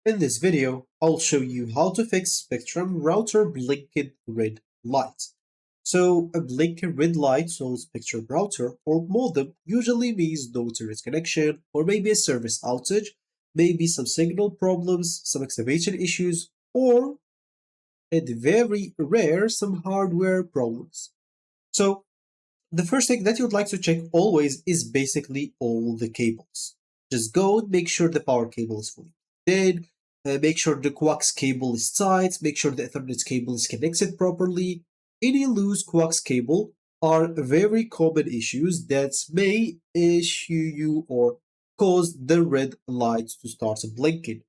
In this video, I'll show you how to fix Spectrum router blinking red light. So a blinking red light on Spectrum router or modem usually means no internet connection or maybe a service outage, maybe some signal problems, some activation issues, or at very rare some hardware problems. So the first thing that you'd like to check always is basically all the cables. Just go and make sure the power cable is fully dead, make sure the coax cable is tight, make sure the Ethernet cable is connected properly. Any loose coax cable are very common issues that may issue you or cause the red light to start blinking.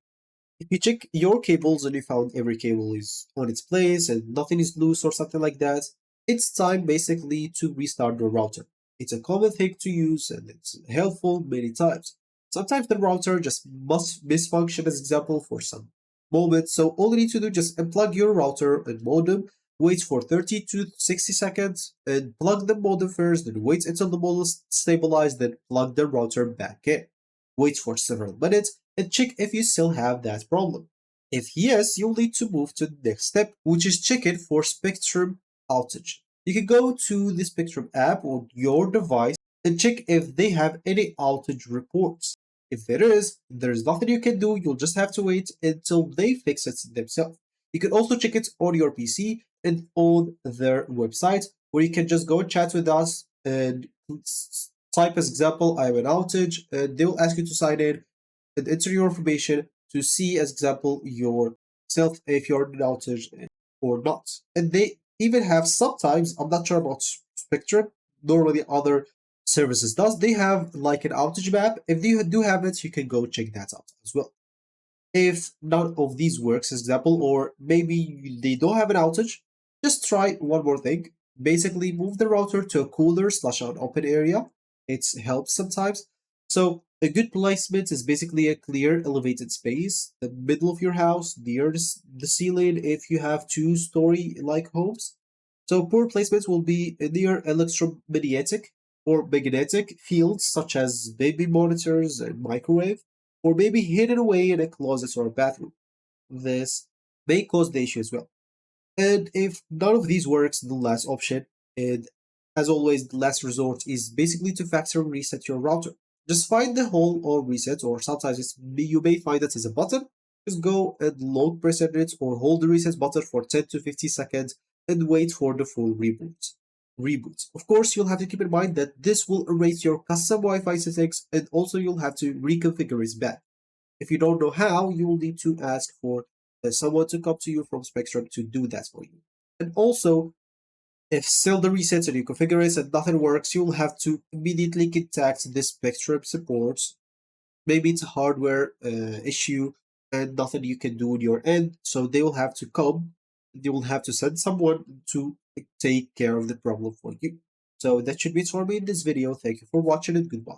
If you check your cables and you found every cable is on its place and nothing is loose or something like that, it's time basically to restart the router. It's a common thing to use and it's helpful many times. Sometimes the router just must misfunction as example for some moments. So all you need to do just unplug your router and modem, wait for 30 to 60 seconds and plug the modem first, then wait until the modem stabilizes, then plug the router back in. Wait for several minutes and check if you still have that problem. If yes, you'll need to move to the next step, which is checking for Spectrum outage. You can go to the Spectrum app on your device and check if they have any outage reports. If there's nothing you can do. You'll just have to wait until they fix it themselves. You can also check it on your PC and on their website, where you can just go and chat with us and type as example, I have an outage, and they will ask you to sign in and enter your information to see as example yourself if you're an outage or not. And they even have sometimes, I'm not sure about Spectrum, normally other services does, they have like an outage map. If you do have it, you can go check that out as well. If none of these works, as example, or maybe they don't have an outage, just try one more thing. Basically, move the router to a cooler slash an open area. It helps sometimes. So a good placement is basically a clear elevated space, the middle of your house, near the ceiling if you have two-story like homes. So poor placements will be near electromagnetic or magnetic fields such as baby monitors and microwave, or maybe hidden away in a closet or a bathroom. This may cause the issue as well. And if none of these works, the last option, and as always, the last resort is basically to factory reset your router. Just find the hole or reset, or sometimes you may find it as a button. Just go and long press on it or hold the reset button for 10 to 50 seconds and wait for the full reboot. Of course, you'll have to keep in mind that this will erase your custom Wi-Fi settings and also you'll have to reconfigure it back. If you don't know how, you will need to ask for someone to come to you from Spectrum to do that for you. And also, if still the resets and you configure it and nothing works, you'll have to immediately contact the Spectrum support. Maybe it's a hardware issue and nothing you can do on your end, so they will have to come. They will have to send someone to take care of the problem for you. So that should be it for me in this video. Thank you for watching and goodbye.